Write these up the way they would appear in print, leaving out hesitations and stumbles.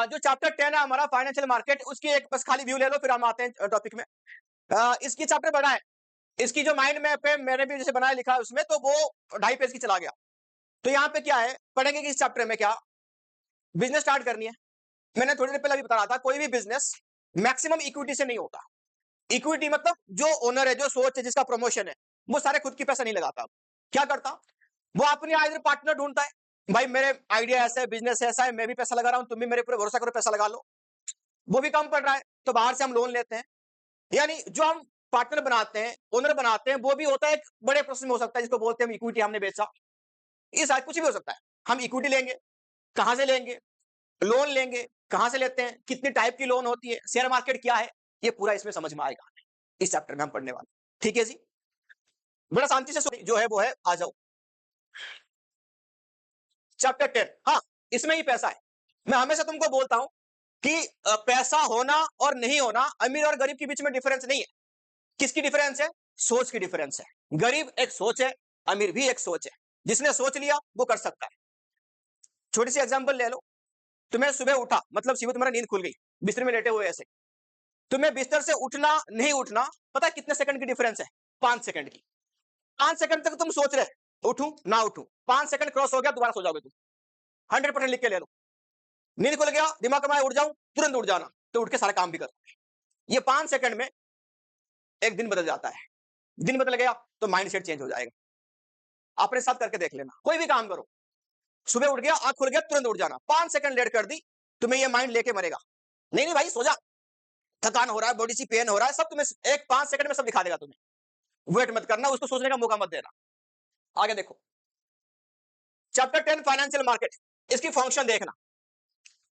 जो चैप्टर 10 है हमारा फाइनेंशियल मार्केट, उसकी एक बस खाली व्यू ले लो, फिर हम आते हैं टॉपिक में। इसकी चैप्टर बड़ा है, इसकी जो माइंड मैप है मैंने भी जैसे बनाया लिखा है उसमें, तो वो 2.5 पेज की चला गया। तो यहाँ पे क्या है पढ़ेंगे कि इस चैप्टर में क्या बिजनेस स्टार्ट करनी है। मैंने थोड़ी देर पहले भी बता रहा था, कोई भी बिजनेस मैक्सिमम इक्विटी से नहीं होता। इक्विटी मतलब जो ओनर है, जो सोच है, जिसका प्रमोशन है, वो सारे खुद की पैसा नहीं लगाता। क्या करता, वो अपनी आइडिया पार्टनर ढूंढता है। भाई मेरे आइडिया ऐसा है, बिजनेस ऐसा है, मैं भी पैसा लगा रहा हूं, तुम भी मेरे ऊपर भरोसा करो, पैसा लगा लो। वो भी कम पड़ रहा है तो बाहर से हम लोन लेते हैं। यानी जो हम पार्टनर बनाते हैं, ओनर बनाते हैं, वो भी होता है एक बड़े प्रोसेस में हो सकता है, जिसको बोलते हैं हम इक्विटी हमने बेचा। ये शायद कुछ भी हो सकता है। हम इक्विटी लेंगे, कहां से लेंगे, लोन लेंगे, कहां से लेते हैं, कितनी टाइप की लोन होती है, शेयर मार्केट क्या है, ये पूरा इसमें समझ में आएगा इस चैप्टर में हम पढ़ने वाले। ठीक है जी, बड़ा शांति से जो है वो है, आ जाओ चैप्टर 10। हाँ, इसमें ही पैसा है। मैं हमेशा तुमको बोलता हूं कि पैसा होना और नहीं होना, अमीर और गरीब के बीच में डिफरेंस नहीं है। किसकी डिफरेंस है, सोच की डिफरेंस है। गरीब एक सोच है, अमीर भी एक सोच है। जिसने सोच लिया वो कर सकता है। छोटी सी एग्जांपल ले लो, तुम्हें सुबह उठा, मतलब सुबह तुम्हारा नींद खुल गई, बिस्तर में लेटे हुए ऐसे, तुम्हें बिस्तर से उठना नहीं उठना पता है कितने सेकंड की डिफरेंस है, 5 सेकंड की। 5 सेकंड तक तुम सोच रहे उठूं ना उठूं, 5 सेकंड क्रॉस हो गया दोबारा सो जाओगे तुम। 100% लिख के ले लो। नींद खुल गया, दिमाग में उठ जाऊं, तुरंत उठ जाना, तो उठ के सारा काम भी करो। ये 5 सेकंड में एक दिन बदल जाता है। दिन बदल गया तो माइंडसेट चेंज हो जाएगा। अपने साथ करके देख लेना, कोई भी काम करो, सुबह उठ गया, आंख खुल गया, तुरंत उठ जाना। 5 सेकंड लेट कर दी, तुम्हें ये माइंड लेके मरेगा, नहीं नहीं भाई सो जा, थकान हो रहा है, बॉडी सी पेन हो रहा है, सब तुम्हें एक 5 सेकंड में सब दिखा देगा तुम्हें। वेट मत करना, उसको सोचने का मौका मत देना। आगे देखो, चैप्टर 10 फाइनेंशियल मार्केट, इसकी फंक्शन देखना।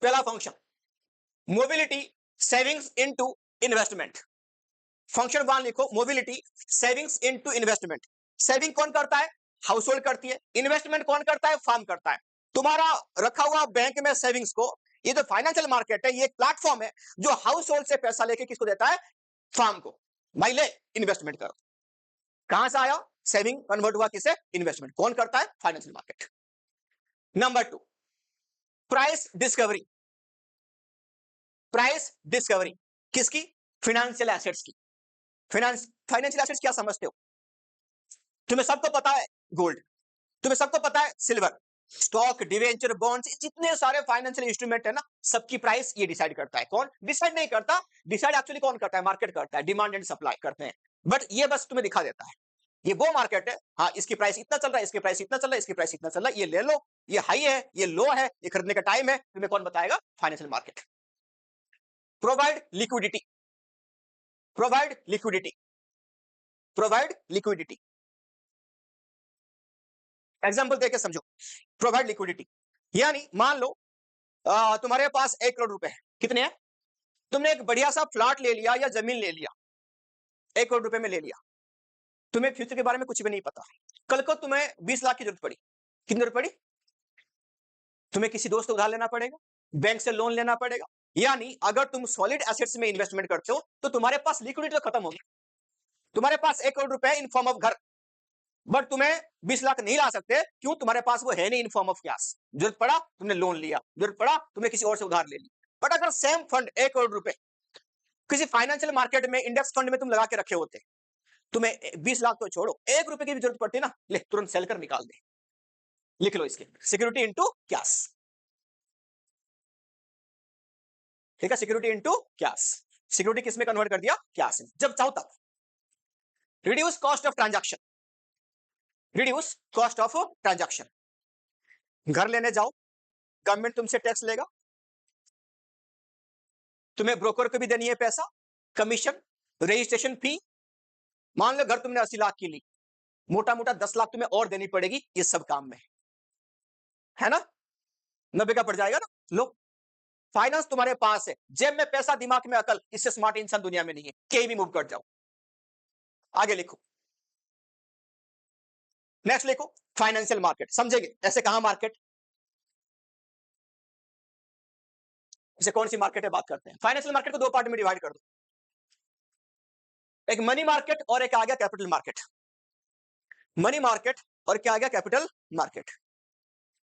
पहला function mobility savings into investment. Function 1 लिखो, mobility savings into investment. Saving कौन करता है, हाउस होल्ड करती है। इन्वेस्टमेंट कौन करता है, फार्म करता है। तुम्हारा रखा हुआ बैंक में सेविंग्स को, ये जो फाइनेंशियल मार्केट है, ये एक प्लेटफॉर्म है जो हाउस होल्ड से पैसा लेके किसको देता है, फार्म को। भाई ले इन्वेस्टमेंट करो। कहां से आया, सेविंग कन्वर्ट हुआ किसे, इन्वेस्टमेंट। कौन करता है, financial market. Number 2, price discovery. Price discovery किसकी, फाइनेंशियल एसेट्स की। फाइनेंशियल एसेट्स क्या समझते हो, तुम्हें सबको पता है गोल्ड, तुम्हें सबको पता है सिल्वर, स्टॉक, डिवेंचर, बॉन्ड्स, जितने सारे फाइनेंशियल इंस्ट्रूमेंट है ना, सबकी प्राइस ये डिसाइड करता है। कौन डिसाइड नहीं करता, डिसाइड एक्चुअली कौन करता है, मार्केट करता है, डिमांड एंड सप्लाई करते हैं। बट ये बस तुम्हें दिखा देता है, ये वो मार्केट है, हाँ इसकी प्राइस इतना चल रहा है, इसकी प्राइस इतना चल रहा है, इसकी प्राइस इतना चल रहा है, ये ले लो, ये हाई है, ये लो है, ये खरीदने का टाइम है, तुम्हें कौन बताएगा, financial market. Provide liquidity, provide liquidity, provide liquidity. Example देके समझो, प्रोवाइड लिक्विडिटी यानी मान लो तुम्हारे पास 1 करोड़ रुपए है, कितने हैं, तुमने एक बढ़िया सा फ्लैट ले लिया या जमीन ले लिया, 1 करोड़ रुपए में ले लिया। तुम्हें फ्यूचर के बारे में कुछ भी नहीं पता, कल को तुम्हें 20 लाख की जरूरत पड़ी, कितनी जरूरत पड़ी, तुम्हें किसी दोस्त से उधार लेना पड़ेगा, बैंक से लोन लेना पड़ेगा। यानी अगर तुम सॉलिड एसेट्स में इन्वेस्टमेंट करते हो तो तुम्हारे पास लिक्विडिटी तो खत्म होगी। तुम्हारे पास 1 करोड़ रुपए इन फॉर्म ऑफ घर, बट तुम्हें 20 लाख नहीं ला सकते, क्यों, तुम्हारे पास वो है नहीं इन फॉर्म ऑफ कैश। जरूरत पड़ा तुमने लोन लिया, जरूरत पड़ा तुमने किसी और से उधार ले ली। बट अगर सेम फंड 1 करोड़ रुपए किसी फाइनेंशियल मार्केट में इंडेक्स फंड में तुम लगा के रखे होते, तुम्हें 20 लाख तो छोड़ो, 1 रुपए की भी जरूरत पड़ती ना, ले तुरंत सेल कर निकाल दे। लिख लो इसके, सिक्योरिटी इनटू कैश। ठीक है, सिक्योरिटी इनटू कैश। सिक्योरिटी किस में कन्वर्ट कर दिया, कैश में, जब चाहो तब। Reduce cost of transaction, reduce cost of transaction. घर लेने जाओ, गवर्नमेंट तुमसे टैक्स लेगा, तुम्हें ब्रोकर को भी देनी है पैसा, कमीशन, रजिस्ट्रेशन फी। मान लो घर तुमने 80 लाख की ली, मोटा मोटा 10 लाख तुम्हें और देनी पड़ेगी ये सब काम में, है ना, 90 का पड़ जाएगा ना। लो, फाइनेंस तुम्हारे पास है, जेब में पैसा, दिमाग में अकल, इससे स्मार्ट इंसान दुनिया में नहीं है, कहीं भी मूव कर जाओ। आगे लिखो, नेक्स्ट लिखो, फाइनेंशियल मार्केट। समझेंगे ऐसे कहां मार्केट, इसे कौन सी मार्केट है बात करते हैं। फाइनेंशियल मार्केट को 2 पार्ट में डिवाइड कर दो, एक मनी मार्केट और एक आ गया कैपिटल मार्केट। मनी मार्केट और क्या आ गया, कैपिटल मार्केट।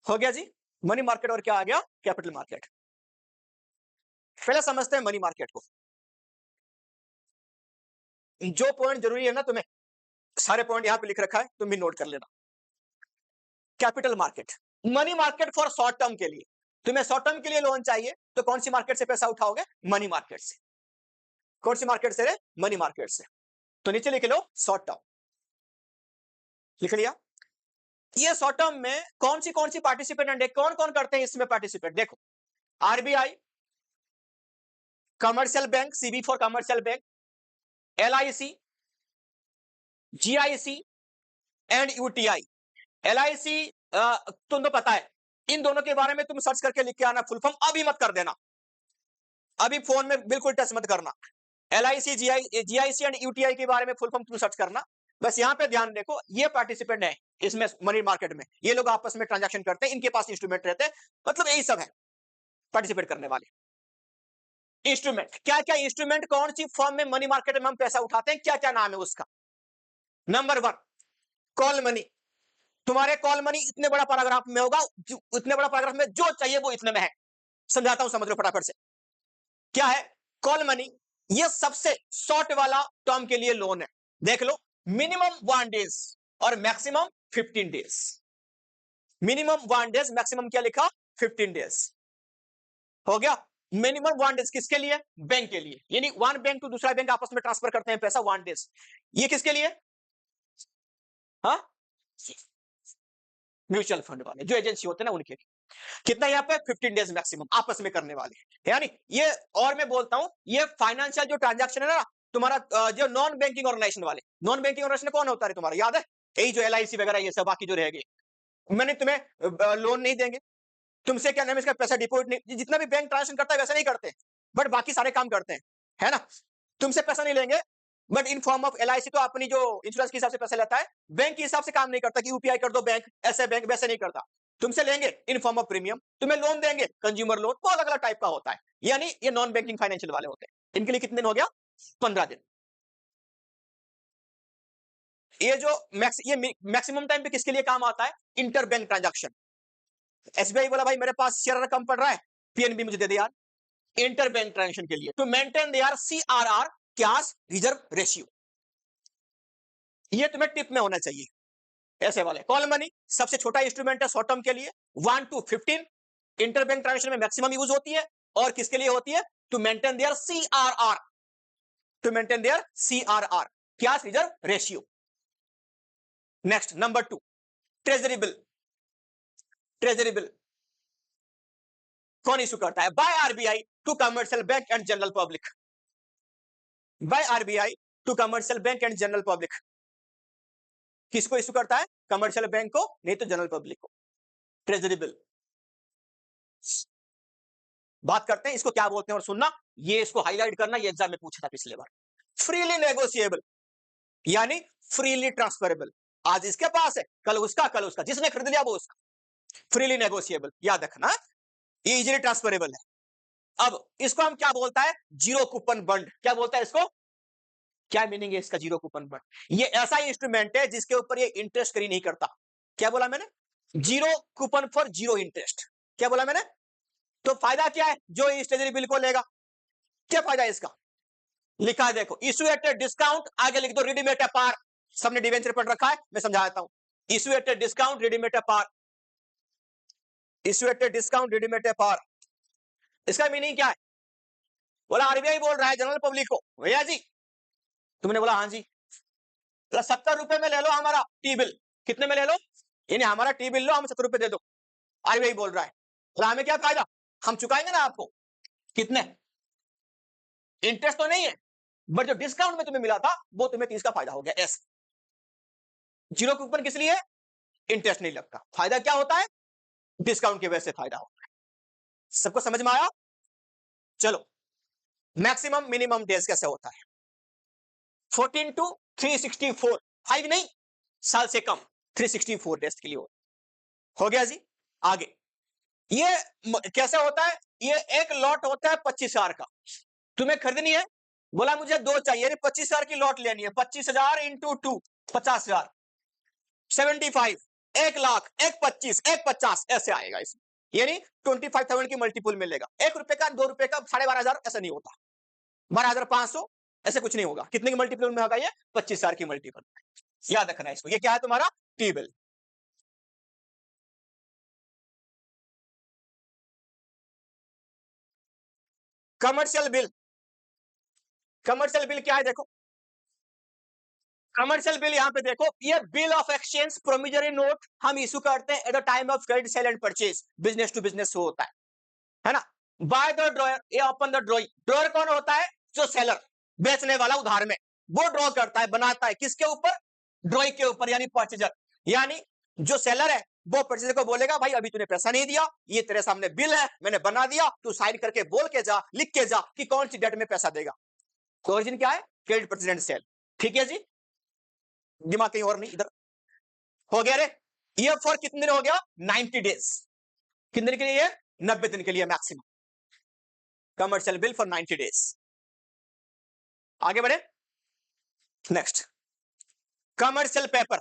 हो गया जी, मनी मार्केट और क्या आ गया, कैपिटल मार्केट। पहले समझते हैं मनी मार्केट को। जो पॉइंट जरूरी है ना, तुम्हें सारे पॉइंट यहां पे लिख रखा है, तुम भी नोट कर लेना। Capital market, money market for short term के लिए। तुम्हें शॉर्ट टर्म के लिए लोन चाहिए तो कौन सी मार्केट से पैसा उठाओगे? मनी मार्केट से। कौन सी मार्केट से रे? मनी मार्केट से। तो नीचे लिख लो शॉर्ट टर्म, लिख लिया। ये शॉर्ट टर्म में कौन सी पार्टिसिपेंट है, कौन कौन करते हैं इसमें पार्टिसिपेट? देखो, RBI, commercial bank, CB for commercial bank, LIC, GIC and UTI. LIC तुम तो पता है, इन दोनों के बारे में तुम सर्च करके लिख के आना फुल फॉर्म, अभी मत कर देना, अभी फोन में बिल्कुल टच मत करना। एलआईसी, जीआईसी एंड यूटीआई के बारे में फुल फॉर्म तुम सर्च करना। बस यहां पे ध्यान देखो, ये पार्टिसिपेंट है इसमें मनी मार्केट में, ये लोग आपस में ट्रांजैक्शन करते हैं, इनके पास इंस्ट्रूमेंट रहते हैं, मतलब यही सब है पार्टिसिपेट करने वाले। इंस्ट्रूमेंट, क्या क्या इंस्ट्रूमेंट, कौन सी फॉर्म में मनी मार्केट में हम पैसा उठाते हैं, क्या क्या नाम है उसका? Number 1 call money. तुम्हारे कॉल मनी इतने बड़ा पैराग्राफ में होगा, इतने बड़ा पैराग्राफ में जो चाहिए वो इतने में है, समझाता हूं, समझ लो फटाफट से। क्या है कॉल मनी? ये सबसे शॉर्ट वाला टर्म के लिए लोन है। देख लो, मिनिमम 1 डेज और maximum 15 days. Minimum 1 days, maximum क्या लिखा? 15 डेज। हो गया। मिनिमम 1 डेज किसके लिए? बैंक के लिए, यानी 1 बैंक टू दूसरा बैंक आपस में ट्रांसफर करते हैं पैसा 1 डेज। ये किसके लिए? हाँ, म्यूचुअल फंड वाले जो एजेंसी होते हैं ना, उनके लिए। कितना यहाँ पे? 15 डेज मैक्सिमम आपस में करने वाले। यानी ये, और मैं बोलता हूं, ये फाइनेंशियल जो ट्रांजैक्शन है ना तुम्हारा, जो नॉन बैंकिंग ऑर्गेनाइजेशन वाले, नॉन बैंकिंग ऑर्गेनाइजेशन कौन होता है तुम्हारा, याद है? यही जो एलआईसी वगैरह ये सब बाकी जो रहेगी, मैंने तुम्हें लोन नहीं देंगे, तुमसे क्या नाम इसका पैसा डिपॉजिट नहीं, जितना भी बैंक ट्रांजेक्शन करता है वैसा नहीं करते, बट बाकी सारे काम करते हैं, है ना? तुमसे पैसा नहीं लेंगे, but in form of LIC तो अपनी जो इंश्योरेंस के हिसाब से पैसा लेता है, बैंक के हिसाब से काम नहीं करता कि यूपीआई कर दो बैंक, ऐसे बैंक वैसे नहीं करता। तुमसे लेंगे इन फॉर्म ऑफ प्रीमियम, तुम्हें लोन देंगे कंज्यूमर लोन, वो अलग अलग टाइप का होता है। यानी ये नॉन बैंकिंग फाइनेंशियल वाले होते हैं। इनके लिए कितने दिन हो गया? 15 दिन। ये जो ये मैक्सिमम टाइम पे किसके लिए काम आता है? Inter bank transaction. एसबीआई बोला भाई मेरे पास शेयर कम पड़ रहा है, पीएनबी मुझे दे दे यार, इंटर बैंक ट्रांजैक्शन के लिए, to maintain their CRR, cash reserve ratio. ये तुम्हें टिप में होना चाहिए। ऐसे वाले कॉल मनी सबसे छोटा इंस्ट्रूमेंट है शॉर्ट टर्म के लिए, 1 to 15 इंटर बैंक ट्रांजैक्शन में मैक्सिमम यूज होती है, और किसके लिए होती है? To maintain their CRR, to maintain their CRR, cash reserve ratio. Next number 2 treasury bill. Treasury bill कौन इशू करता है? By RBI to commercial bank and general public. By RBI to commercial bank and general public. किसको issue करता है? Commercial bank को, नहीं तो general public को। ट्रेजरी बिल बात करते हैं, इसको क्या बोलते हैं और सुनना, ये इसको हाईलाइट करना, ये एग्जाम में पूछा था पिछले बार। फ्रीली नेगोशिएबल, यानी फ्रीली ट्रांसफरेबल। आज इसके पास है, कल उसका, कल उसका, जिसने खरीद लिया वो उसका। फ्रीली नेगोशिएबल, याद रखना, ये इजीली ट्रांसफरेबल है। अब इसको हम क्या बोलता है? Zero coupon bond. क्या बोलता है इसको? क्या मीनिंग है इसका? जीरो कूपन बॉन्ड, ये ऐसा इंस्ट्रूमेंट है जिसके ऊपर ये इंटरेस्ट करी नहीं करता। क्या बोला मैंने? Zero coupon for zero interest. क्या बोला मैंने? तो फायदा क्या है जो इस ट्रेजरी बिल को लेगा? क्या फायदा है इसका? लिखा है देखो, इशू एट डिस्काउंट, आगे लिख दो रिडीमेड एट पार। सबने डिवेंचर पढ़ रखा है, मैं समझा देता हूं। Issue at discount redeemed at par, issue at discount redeemed at par. इसका मीनिंग क्या है? बोला आरबीआई बोल रहा है जनरल पब्लिक को, भैया जी, तुमने बोला हाँ जी, तो 70 रुपए में ले लो हमारा टी बिल। कितने में ले लो? यानी हमारा टी बिल लो, हम 70 रुपए दे दो। आरबीआई बोल रहा है, तो हमें क्या फायदा? हम चुकाएंगे ना आपको। कितने? इंटरेस्ट तो नहीं है, बट जो डिस्काउंट में तुम्हें मिला था वो तुम्हें 30 का फायदा हो गया। ऐसे जीरो कूपन किस लिए? इंटरेस्ट नहीं लगता। फायदा क्या होता है? डिस्काउंट की वजह से फायदा होता है। सबको समझ में आया? चलो, मैक्सिमम मिनिमम डेज कैसे होता है? 14 टू 364, 5 नहीं, साल से कम 364 डेज के लिए हो गया जी। आगे ये कैसे होता है? ये एक लॉट होता है 25,000 का, तुम्हें खरीदनी है, बोला मुझे 2 चाहिए, 25,000 की लॉट लेनी है, 25,000 इंटू 2, 50,000, 75, 1 लाख, 1 25, 1 50, ऐसे आएगा इसमें। यानी 25,000 की मल्टीपल मिलेगा। 1 रुपए का, 2 रुपए का, 12,500 ऐसा नहीं होता, 12,500 ऐसे कुछ नहीं होगा। कितने की मल्टीपल में होगा ये? 25,000 की मल्टीपल। याद रखना है इसको। ये क्या है तुम्हारा? T bill. Commercial bill, commercial bill क्या है देखो, कमर्शियल बिल यहां पे देखो, ये bill of exchange promissory note हम इशू करते हैं at the time of credit sale and purchase, business to business होता है ना। बाय द ड्रॉयर, ये ओपन द ड्रॉइंग, ड्रॉयर कौन होता है? जो सेलर, बेचने वाला उधार में, वो ड्रॉ करता है, बनाता है किसके ऊपर? ड्रॉइंग के ऊपर, यानी परचेजर। यानी जो सेलर है वो परचेजर को बोलेगा भाई अभी तूने पैसा नहीं दिया, ये तेरे सामने बिल है, मैंने बना दिया, तू साइन करके बोल के जा, लिख के जा कि कौन सी डेट में पैसा देगा। तो ओरिजिन क्या है? Credit purchase and sale. ठीक है जी, दिमाग कहीं और नहीं, इधर हो गया रे। ये फॉर कितने दिन हो गया? 90 डेज। कितने दिन के लिए? 90 दिन के लिए maximum. Commercial bill for 90 days. आगे बढ़े, next, commercial paper.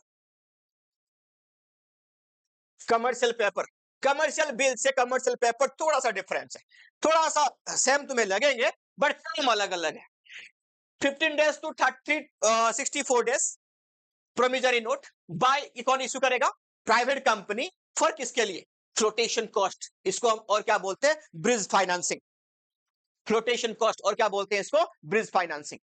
Commercial paper, commercial bill से कमर्शियल पेपर थोड़ा सा डिफरेंस है, थोड़ा सा सेम तुम्हें लगेंगे बट टाइम अलग अलग है। 15 days to 64 days promissory note by, कौन इशू करेगा? Private company. फॉर किसके लिए? फ्लोटेशन कॉस्ट, इसको हम और क्या बोलते हैं? Bridge financing. फ्लोटेशन कॉस्ट, और क्या बोलते हैं इसको? Bridge financing.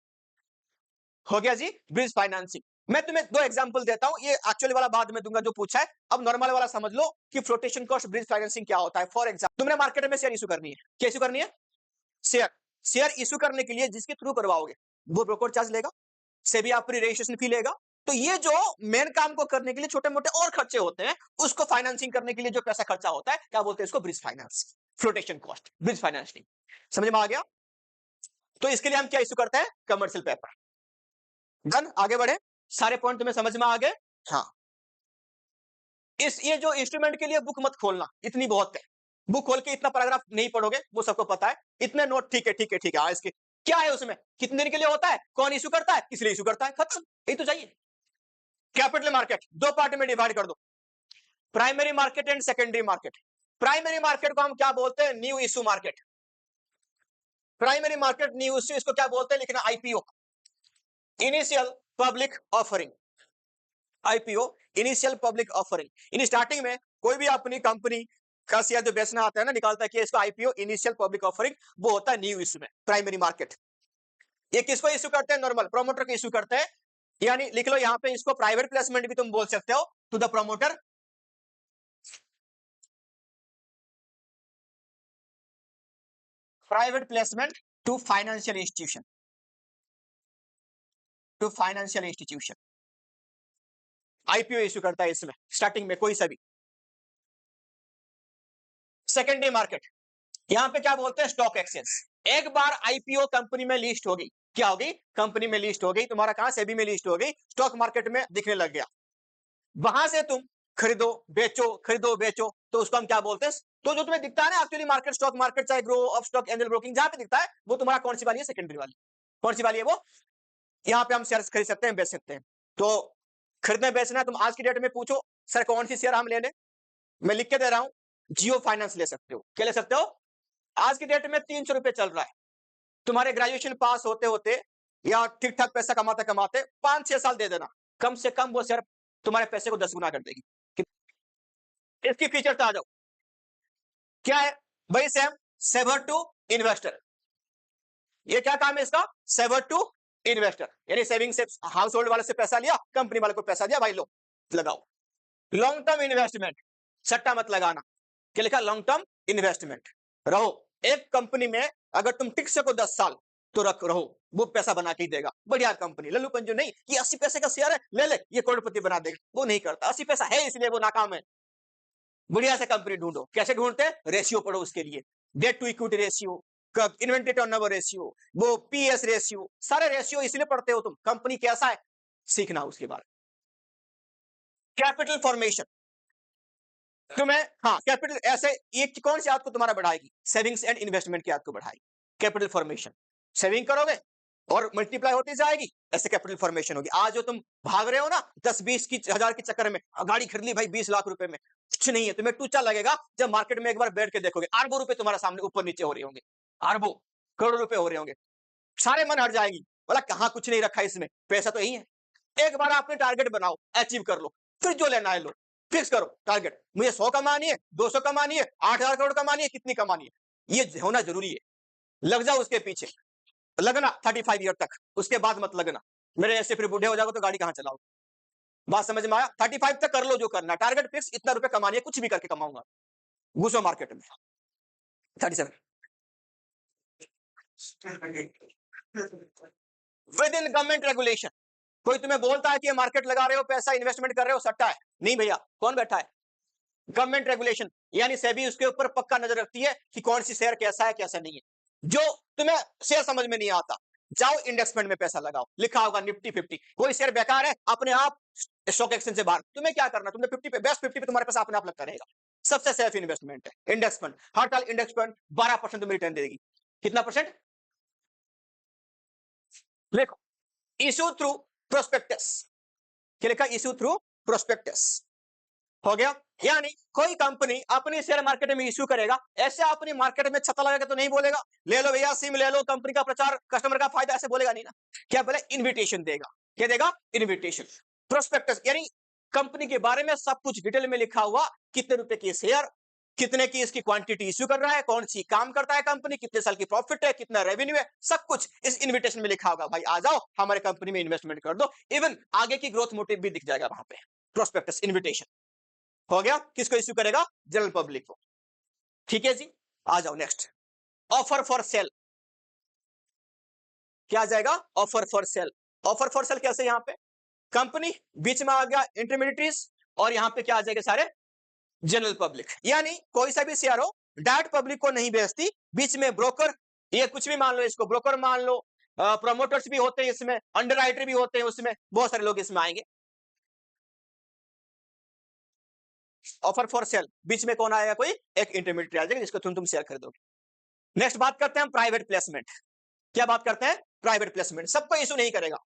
हो गया जी, ब्रिज फाइनेंसिंग। मैं तुम्हें दो एग्जांपल देता हूं, ये एक्चुअली वाला बाद में दूंगा जो पूछा है, अब नॉर्मल वाला समझ लो कि फ्लोटेशन कॉस्ट, ब्रिज फाइनेंसिंग क्या होता है। फॉर एग्जांपल, तुमने मार्केट में शेयर इशू करनी है। क्या इशू करनी है? शेयर। शेयर इशू करने के लिए जिसके थ्रू करवाओगे वो ब्रोकर चार्ज लेगा, सेबी आपकी रजिस्ट्रेशन फी लेगा। तो ये जो मेन काम को करने के लिए छोटे मोटे और खर्चे होते हैं, उसको फाइनेंसिंग करने के लिए जो पैसा खर्चा होता है, क्या बोलते हैं इसको? Bridge finance, flotation cost, bridge financing. समझ में आ गया? तो इसके लिए हम क्या इशू करते हैं? Commercial paper. डन, आगे बढ़े। सारे पॉइंट तुम्हें समझ में आ गए? हाँ। ये जो इंस्ट्रूमेंट के लिए बुक मत खोलना, इतनी बहुत है। बुक खोल के इतना पैराग्राफ नहीं पढ़ोगे, वो सबको पता है। इतने नोट ठीक है, ठीक है, ठीक है। इसके क्या है उसमें? कितने दिन के लिए होता है, कौन इशू करता है, किस लिए इशू करता है, खत्म, यही तो चाहिए। कैपिटल मार्केट दो पार्ट में डिवाइड कर दो, primary market and secondary market. Primary market को हम क्या बोलते हैं? New issue market. Primary market new issue, इसको क्या बोलते हैं? लिखना IPO, initial public offering. IPO, initial public offering. In starting में कोई भी अपनी कंपनी का शेयर जो बेचना आता है ना, निकालता है कि इसको आईपीओ, इनिशियल पब्लिक ऑफरिंग, वो होता है न्यू इशू में, प्राइमरी मार्केट। ये किसको इशू करते हैं? नॉर्मल प्रोमोटर को इशू करते हैं, यानी लिख लो यहां पे, इसको प्राइवेट प्लेसमेंट भी तुम बोल सकते हो, to the promoter. Private placement to financial institution, to financial institution. IPO issue करता है इसमें स्टार्टिंग में कोई सा भी। सेकेंडरी मार्केट, यहां पे क्या बोलते हैं? Stock exchange. एक बार आईपीओ कंपनी में लिस्ट हो गई, क्या होगी? कंपनी में लिस्ट हो गई, तुम्हारा कहां? सेबी में लिस्ट हो गई, स्टॉक मार्केट में दिखने लग गया। वहां से तुम खरीदो बेचो, खरीदो बेचो, तो उसको हम क्या बोलते हैं? तो जो तुम्हें दिखता है ना एक्चुअली मार्केट, स्टॉक मार्केट, चाहे grow of stock, angel broking, जहां पे दिखता है वो तुम्हारा कौन सी वाली है? सेकेंडरी वाली। कौन सी वाली है वो? यहाँ पे हम शेयर खरीद सकते हैं, बेच सकते हैं। तो खरीदना बेचना, तुम आज की डेट में पूछो सर कौन सी शेयर हम ले लें, मैं लिख के दे रहा हूं, जियो फाइनेंस ले सकते हो। क्या ले सकते हो? आज की डेट में 300 रुपए चल रहा है। तुम्हारे ग्रेजुएशन पास होते होते या ठीक ठाक पैसा कमाते कमाते 5-6 साल दे देना, कम से कम वो शेयर तुम्हारे पैसे को 10 गुना कर देगी। इसकी फीचर तो आ जाओ, क्या है भाई? Same, saver to investor. ये क्या काम है इसका? सेवर टू इन्वेस्टर, यानी सेविंग से, हाउस होल्ड वाले से पैसा लिया, कंपनी वाले को पैसा दिया, भाई लो लगाओ। लॉन्ग टर्म इन्वेस्टमेंट, सट्टा मत लगाना। क्या लिखा? Long term investment. रहो एक कंपनी में, अगर तुम टिक सको 10 साल तो रहो, वो पैसा बना के ही देगा। बढ़िया कंपनी, लल्लू पंजू नहीं कि 80 पैसे का शेयर है ले ले ये करोड़पति बना देगा, वो नहीं करता। 80 पैसा है इसलिए वो नाकाम है। बढ़िया से कंपनी ढूंढो। कैसे ढूंढते हैं? रेशियो पढ़ो उसके लिए, debt to equity ratio, inventory turnover ratio, वो पीएस रेशियो, सारे रेशियो इसलिए पढ़ते हो तुम, कंपनी कैसा है सीखना उसके बाद। कैपिटल फॉर्मेशन, तुम्हें, हाँ कैपिटल ऐसे, ये कौन सी आदत को तुम्हारा बढ़ाएगी? सेविंग्स एंड इन्वेस्टमेंट की आदत को बढ़ाएगी। कैपिटल फॉर्मेशन, सेविंग करोगे और मल्टीप्लाई होती जाएगी, ऐसे कैपिटल फॉर्मेशन होगी। आज जो तुम भाग रहे हो ना 10-20 की हजार के चक्कर में, गाड़ी खरीद ली भाई 20 लाख रुपए में, कुछ नहीं है, तुम्हें टूचा लगेगा जब मार्केट में एक बार बैठ के देखोगे, अरबों रुपए तुम्हारे सामने ऊपर नीचे हो रहे होंगे, अरबों करोड़ों रुपए हो रहे होंगे, सारे मन हट जाएगी, बोला कहां कुछ नहीं रखा इसमें, पैसा तो यही है। एक बार आपने टारगेट बनाओ, अचीव कर लो, फिर जो लेना है लो, फिक्स करो टारगेट, मुझे 100 कमानी है, 200 कमानी है, 8,000 करोड़ कमानी है, कितनी कमानी है, ये होना जरूरी है। लग जाओ उसके पीछे, लगना 35 ईयर तक, उसके बाद मत लगना, मेरे ऐसे फिर बूढ़े हो जाओगे तो गाड़ी कहां चलाओगे। बात समझ में आया? 35 तक कर लो जो करना, टारगेट फिक्स, इतना रुपए कमानी है, कुछ भी करके कमाऊंगा, घुसो मार्केट में। 37 विद इन गवर्नमेंट रेगुलेशन, कोई तुम्हें बोलता है कि ये मार्केट लगा रहे हो, पैसा इन्वेस्टमेंट कर रहे हो, सट्टा है, नहीं भैया, कौन बैठा है? गवर्नमेंट रेगुलेशन, यानी सेबी उसके ऊपर पक्का नजर रखती है कि कौन सी शेयर कैसा है कैसा नहीं है। जो तुम्हें शेयर समझ में नहीं आता, जाओ इंडेक्स फंड में पैसा लगाओ, लिखा होगा निफ्टी 50, कोई शेयर बेकार है अपने आप स्टॉक एक्सचेंज से बाहर, तुम्हें क्या करना, तुमने 50 पे, बेस्ट 50 पे तुम्हारे पास अपने आप लगता रहेगा, सबसे सेफ इन्वेस्टमेंट है इंडेक्स फंड। हर साल इंडेक्स फंड 12% तुम्हें रिटर्न देगी। कितना परसेंट? देखो, इशू थ्रू प्रोस्पेक्टस, क्या लिखा? इशू थ्रू प्रोस्पेक्टस, हो गया। यानी कोई कंपनी अपनी शेयर मार्केट में इश्यू करेगा, ऐसे अपनी मार्केट में छत्ता लगाएगा तो नहीं बोलेगा ले लो भैया सिम ले लो, कंपनी का प्रचार, कस्टमर का फायदा, ऐसे बोलेगा नहीं ना, क्या बोले? इनविटेशन देगा। क्या देगा? इनविटेशन। प्रोस्पेक्टस यानी कंपनी के बारे में सब कुछ डिटेल में लिखा हुआ, कितने रुपए की शेयर, कितने की इसकी क्वांटिटी इश्यू कर रहा है, कौन सी काम करता है कंपनी, कितने साल की प्रॉफिट है, कितना रेवेन्यू है, सब कुछ इस इनविटेशन में लिखा होगा। भाई आ जाओ हमारे कंपनी में इन्वेस्टमेंट कर दो, इवन आगे की ग्रोथ मोटिव भी दिख जाएगा वहां पे। प्रोस्पेक्टस इन्विटेशन हो गया। किसको इश्यू करेगा? जनरल पब्लिक को। ठीक है जी, आ जाओ नेक्स्ट, ऑफर फॉर सेल। क्या आ जाएगा? Offer for sale. Offer for sale कैसे? यहां पे कंपनी, बीच में आ गया इंटरमीडिएटरीज, और यहां पे क्या आ जाएगा? सारे जनरल पब्लिक, यानी कोई सा भी शेयर हो, डायरेक्ट पब्लिक को नहीं बेचती, बीच में ब्रोकर, ये कुछ भी मान लो, इसको ब्रोकर मान लो, प्रमोटर्स भी होते हैं इसमें, अंडरराइटर भी होते हैं उसमें, बहुत सारे लोग इसमें आएंगे। ऑफर फॉर सेल, बीच में कौन आएगा? कोई एक इंटरमीडिएट आ जाएगा जिसको तुम शेयर खरीदोगे। नेक्स्ट बात करते हैं प्राइवेट प्लेसमेंट। क्या बात करते हैं? Private placement. सबको इशू नहीं करेगा,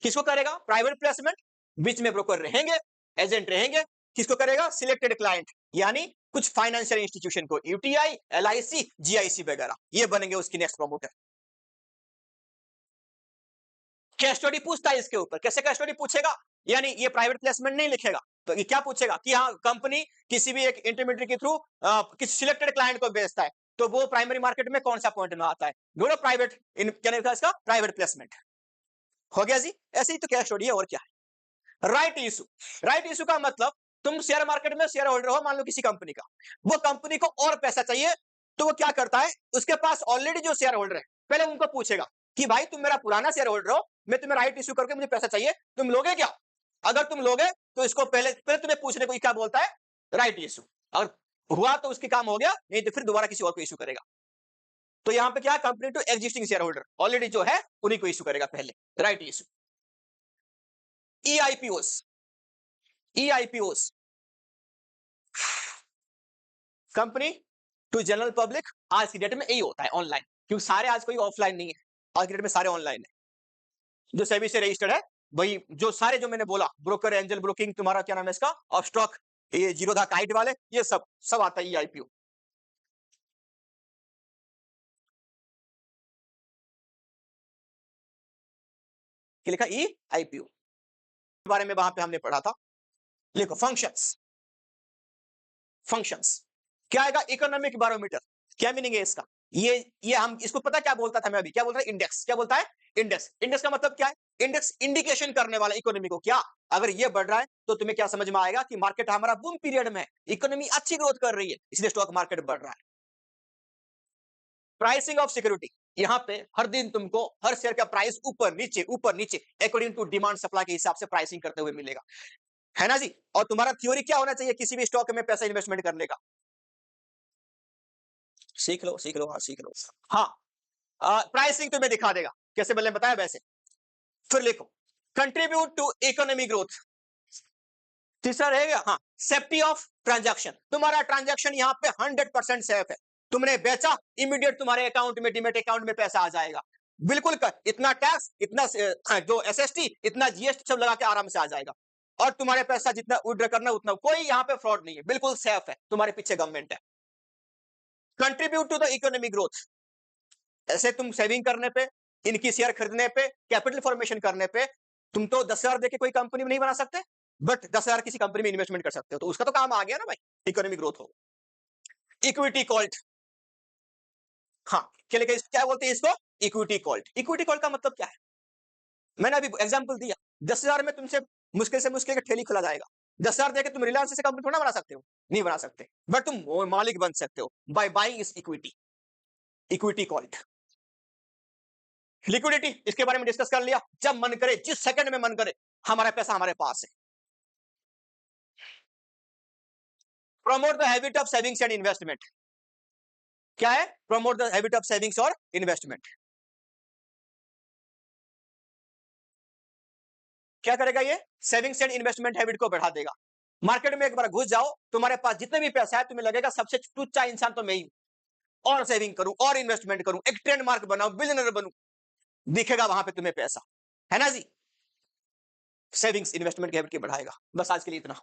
किसको करेगा? प्राइवेट प्लेसमेंट, बीच में ब्रोकर रहेंगे, एजेंट रहेंगे, किसको करेगा? सिलेक्टेड क्लाइंट, यानी कुछ फाइनेंशियल इंस्टीट्यूशन को, यूटीआई, एलआईसी, जीआईसी वगैरह, ये बनेंगे उसकी नेक्स्ट प्रमोटर। केस स्टडी पूछता है इसके ऊपर, कैसे केस स्टडी पूछेगा? यानी ये प्राइवेट प्लेसमेंट नहीं लिखेगा, तो ये क्या पूछेगा कि हाँ कंपनी किसी भी एक इंटरमीडिएट के थ्रू किसी सिलेक्टेड क्लाइंट को बेचता है, तो वो प्राइमरी मार्केट में कौन सा पॉइंट में आता है? दोनों प्राइवेट, क्या लिखा इसका? Private placement. हो गया जी, ऐसे ही तो केस स्टडी है, और क्या है? Right issue. राइट इशू का मतलब, तुम शेयर मार्केट में शेयर होल्डर हो, मान लो किसी कंपनी का, वो कंपनी को और पैसा चाहिए, तो वो क्या करता है? उसके पास ऑलरेडी जो शेयर होल्डर है, पहले उनको पूछेगा कि भाई तुम मेरा पुराना शेयर होल्डर हो, मैं तुम्हें राइट इशू करके मुझे पैसा चाहिए, तुम लोगे क्या? अगर तुम लोगे तो इसको पहले पहले तुम्हें पूछने को क्या बोलता है? Right issue. अगर हुआ तो उसके काम हो गया, नहीं तो फिर दोबारा किसी और को इशू करेगा। तो यहां पे क्या? Company to existing share holder, already जो है उन्हीं को इशू करेगा पहले, right issue. IPOs. IPOs, company to general public, आज की डेट में यही होता है ऑनलाइन, क्योंकि सारे आज कोई ऑफलाइन नहीं है, आज की डेट में सारे ऑनलाइन है। जो सेबी से रजिस्टर्ड है, वही जो सारे जो मैंने बोला, ब्रोकर, एंजल ब्रोकिंग, तुम्हारा क्या नाम है इसका, और स्टॉक, ये जीरोधा काइट वाले, ये सब सब आता है ईआईपीओ। लिखा ईआईपीओ के बारे में वहां पे हमने पढ़ा था। लिखो फंक्शंस। फंक्शंस क्या आएगा? Economic barometer. क्या मीनिंग है इसका? ये हम इसको पता क्या बोलता था मैं अभी? क्या बोलता है? इंडेक्स। क्या बोलता है? इंडेक्स। इंडेक्स का मतलब क्या है? इंडेक्स इंडिकेशन करने वाला इकोनॉमी को। क्या? अगर ये बढ़ रहा है तो तुम्हें क्या समझ में आएगा कि मार्केट हमारा बूम पीरियड में है, इकोनॉमी अच्छी ग्रोथ कर रही है, इसलिए स्टॉक मार्केट बढ़ रहा है। प्राइसिंग ऑफ सिक्योरिटी, यहां पे हर दिन तुमको हर शेयर का प्राइस ऊपर नीचे अकॉर्डिंग टू डिमांड सप्लाई के हिसाब से प्राइसिंग करते हुए मिलेगा, है ना जी। और तुम्हारा थ्योरी क्या होना चाहिए किसी भी स्टॉक में पैसा इन्वेस्टमेंट करने का? सीख लो सीख लो, हाँ सीख लो। हाँ, प्राइसिंग तुम्हें दिखा देगा कैसे, मैंने बताया वैसे। फिर लिखो कंट्रीब्यूट टू इकोनॉमी ग्रोथ। तीसरा रहेगा हाँ, सेफ्टी ऑफ ट्रांजैक्शन। तुम्हारा ट्रांजैक्शन यहाँ पे 100% सेफ है, तुमने बेचा, इमीडिएट तुम्हारे अकाउंट में, डीमेट अकाउंट में पैसा आ जाएगा। बिल्कुल इतना टैक्स, इतना जो एसएसटी, इतना जीएसटी सब लगा के आराम से आ जाएगा और तुम्हारे पैसा जितना विड्रॉ करना उतना, कोई यहाँ पे फ्रॉड नहीं है, बिल्कुल सेफ है, तुम्हारे पीछे गवर्नमेंट है। Contribute to the economic growth, ऐसे तुम सेविंग करने पे, इनकी शेयर खरीदने पे, कैपिटल फॉर्मेशन करने पे, तुम तो 10,000 देके कोई कंपनी नहीं बना सकते, बट 10,000 किसी कंपनी में इन्वेस्टमेंट कर सकते हो, तो उसका तो काम आ गया ना भाई, इकोनॉमिक ग्रोथ हो। इक्विटी कॉल्ड, हाँ क्या बोलते हैं इसको, इक्विटी कॉल्ड। इक्विटी कॉल्ड का मतलब क्या है, मैंने अभी एग्जांपल दिया, 10,000 में तुमसे मुश्किल से मुश्किल ठेली खुला जाएगा, 10,000 देके तुम रिलायंस से कंपनी थोड़ा बना सकते हो, नहीं बना सकते, बट तुम मालिक बन सकते हो बाय बाइंग इस इक्विटी, इक्विटी कॉल्ड। लिक्विडिटी, इसके बारे में डिस्कस कर लिया, जब मन करे, जिस सेकंड में मन करे, हमारा पैसा हमारे पास है। Promote the habit of savings and investment, क्या है, promote the habit of savings और इन्वेस्टमेंट। क्या करेगा ये, सेविंग्स एंड इन्वेस्टमेंट हैबिट को बढ़ा देगा। मार्केट में एक बार घुस जाओ, तुम्हारे पास जितने भी पैसा है, तुम्हें लगेगा सबसे टुच्चा इंसान तो मैं ही, और सेविंग करूं और इन्वेस्टमेंट करूं, एक ट्रेंड मार्क बनाऊं, बिलियनर बनूं, दिखेगा वहां पे तुम्हें पैसा, है ना जी। सेविंग्स इन्वेस्टमेंट की हैबिट की बढ़ाएगा। बस आज के लिए इतना।